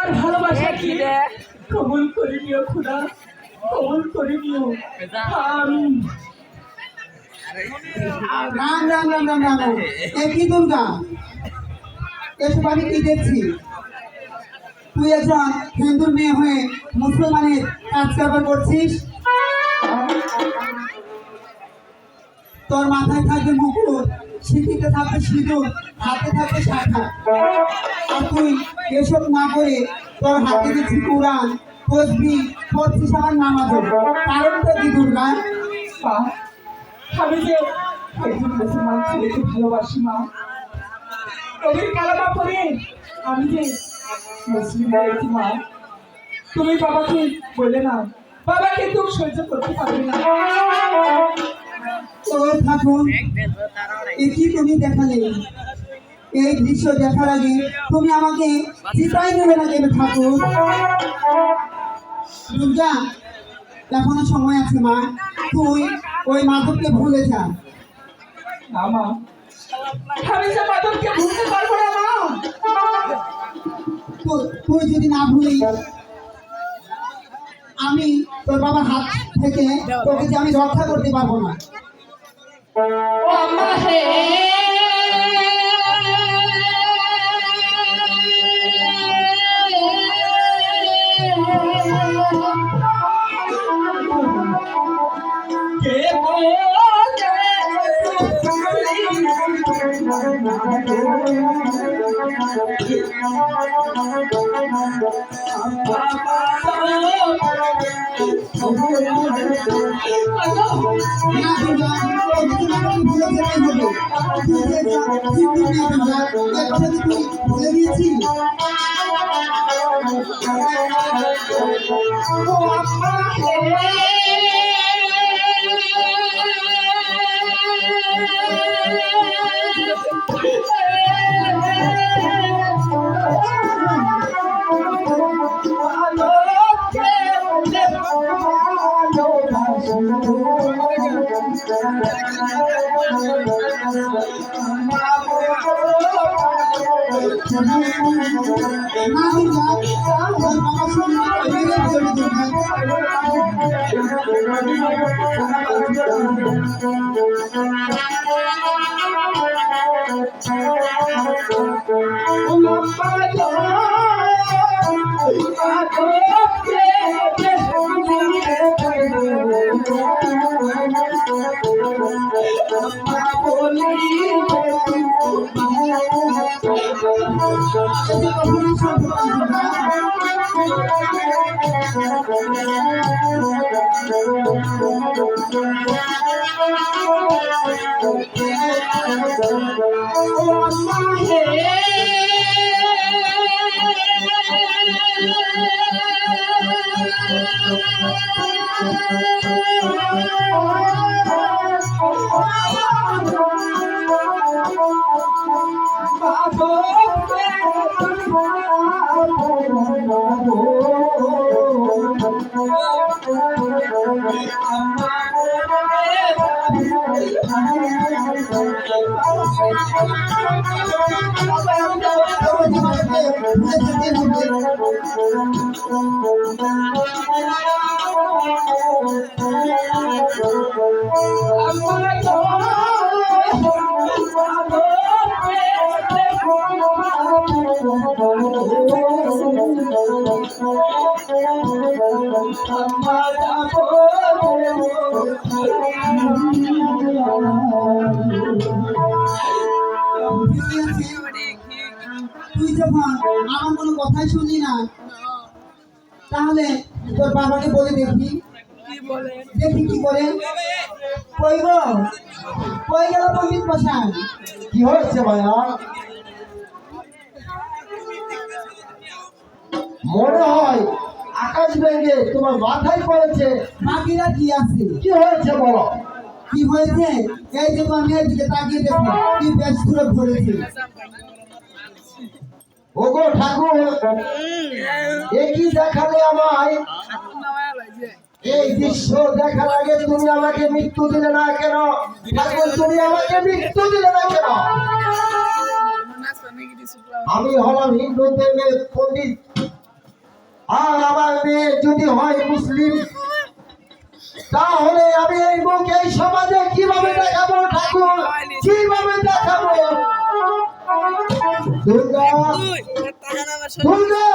আমার ভালোবাসা কি কবুল করে নিও খোদা, কবুল করে নিও। আমি রাম রাম রাম রাম রাম। কি দুর্গা, এসব আমি কি দেখছি? তুই একজন হিন্দুর মেয়ে হয়ে মুসলমানের কাজ কারবার করছিস। তোর মাথায় থাকবে মুকুট, সিঁথিতে থাকবে সিঁদুর, হাতে থাকবে শাখা। আর তুই এসব না করে তোর হাতে দিচ্ছি কোরআন, তসবিহ পড়ছিস আমার নামাজ। কারণটা কি দুর্গা? মা, আমি যে একজন মুসলমান ছেলেকে ভালোবাসি মা। নবীর কালামা পড়ে আমি যে মুসলিম হয়েছি মা। তুমি বাবাকে বলে না, বাবা কিন্তু সহ্য করতে পারবে না। ও ঠাকুর, এ কি তুমি দেখালে? এই দৃশ্য দেখার আগে তুমি আমাকে চিতাই নেবে না কেন ঠাকুর? দুর্গা, এখনো সময় আছে মা, তুই ওই মাধবকে ভুলে যা। না মা, আমি যে মাধবকে ভুলতে পারবো না মা। তুই যদি না ভুলি, আমি তোর বাবার হাত থেকে তোকে যে আমি রক্ষা করতে পারবো না। ও আম্মা হে, কে বলে না দুর্গা, তোকে কি আমাকে ভুলে যেতে হবে? তুই যে হিন্দু মেয়ে দুর্গা, এ কথা কি তুই ভুলে গিয়েছিস? ও আম্মা হে, না দুর্গা, তোর বাবার সঙ্গে লেগে পড়বি দুর্গা। তুই যখন আমার কোনো কথাই শুনলি না, তাহলে তোর বাবাকে বলে দেখি, দেখি কি করে। কই গো, কই গেল পণ্ডিত মশাই? কি হয়েছে ভাইয়া? মনে হয় আকাশ ভেঙে তোমার মাথায় পড়েছে। বাকিরা কি আছে? কি হয়েছে বলো? কি হয়েছে? এই যে তোমার মেয়ের দিকে তাকিয়ে দেখো, কি বেশ করে ধরেছে। ওগো ঠাকুর, একই দেখালে আমায়। এই দৃশ্য দেখার আগে তুমি আমাকে মৃত্যু দিলে না কেন? ঠাকুর, তুমি আমাকে মৃত্যু দিলে না কেন? আমি হলাম হিন্দু ধর্মের পণ্ডিত, আর আমার মেয়ে যদি হয় মুসলিম, তাহলে আমি এই মুখ এই সমাজে কিভাবে দেখাবো ঠাকুর, কিভাবে দেখাবো? দুর্গা, দুর্গা,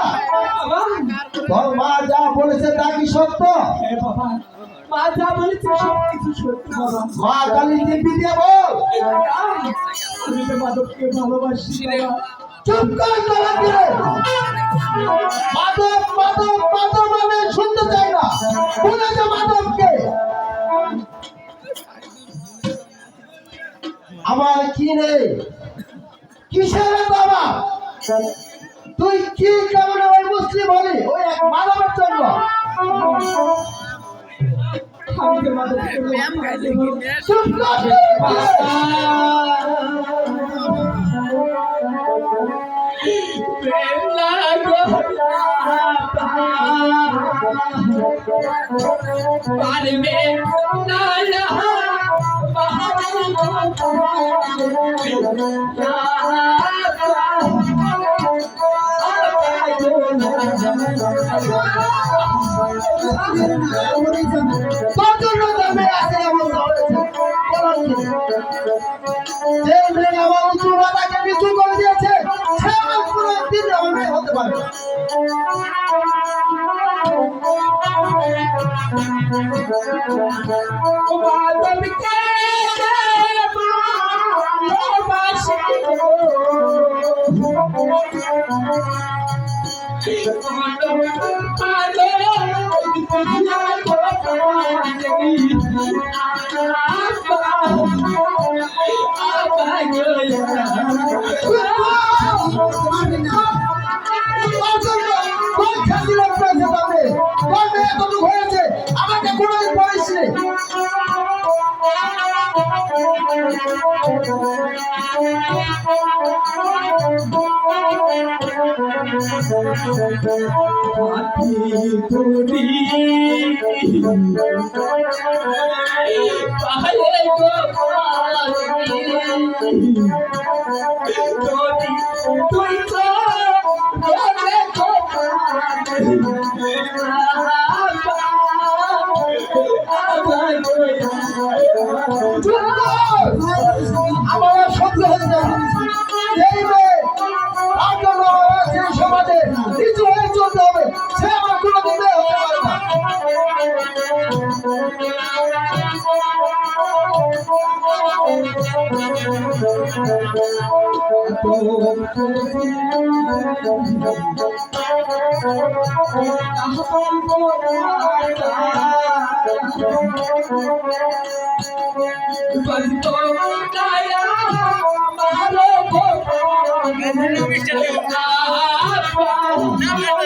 তোর মা যা বলেছে তা কি সত্য? হ্যাঁ বাবা, মা যা বলেছে সব কিছু সত্যি বাবা। মা কালী দিব্যি দিয়ে বল। আমি তো মাধবকে ভালোবাসি বাবা। চুপ কর তোরা কে? মাধব মাধব মাধব আমি শুনতে চাই না। বলে যে মাধবকে। আমার কি নেই, কিসের বাবা? তুই কি কারণে ওই মুসলিম হলি? ওই এক মাধবের জন্য। আমি তো মাধবকে ভালোবাসি। চুপ কর। প্রেম লাগো পারবে না তোর জন্য তোর মেয়ে আছে এমন হয়েছে। যে মেয়ে আমার উঁচু মাথাকে নিচু করে দিয়েছে, সে আমার কোনো দিন আমার মেয়ে হতে পারে না। মাধবকে আমাকে কোনোদিন বলিস নি। আমার সহ্য হচ্ছে না। এই মেয়ে তার জন্য আমার সেই সমাজে কিছু হয়ে চলতে হবে, সে আমার কোনোদিন মেয়ে হতে পারে না। Bye.